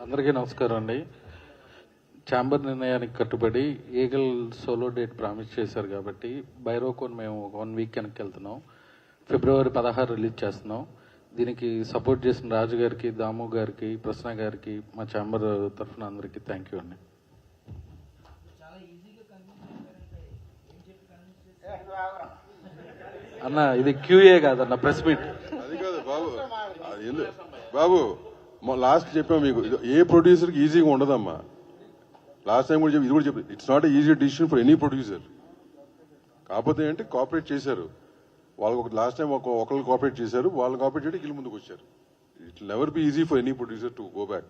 అందరికీ నమస్కారం అండి. ఛాంబర్ నిర్ణయానికి కట్టుబడి ఈగల్ సోలో డేట్ ప్రామిస్ చేశారు కాబట్టి బైరోకోన్ మేము 1 వీక్ వెనక్కి వెళ్తున్నాం. ఫిబ్రవరి 16 రిలీజ్ చేస్తున్నాం. దీనికి సపోర్ట్ చేసిన రాజు గారికి, దాము గారికి, ప్రసన్న గారికి, మా ఛాంబర్ తరఫున అందరికీ థ్యాంక్ యూ అండి. అన్న ఇది క్యూఏ కాదన్న, ప్రెస్ మీట్. అది కాదు బాబు, బాబు లాస్ట్ చెప్పాము మీకు, ఏ ప్రొడ్యూసర్కి ఈజీగా ఉండదమ్మా. లాస్ట్ టైం కూడా ఇది కూడా చెప్పి it's not easy decision for any producer. కాకపోతే ఏంటి కోఆపరేట్ చేశారు వాళ్ళకి. లాస్ట్ టైం ఒకళ్ళు కోఆపరేట్ చేశారు, వాళ్ళు కోఆపరేట్ చేయడానికి వీళ్ళు ముందుకు వచ్చారు. It never be easy for any producer to go back.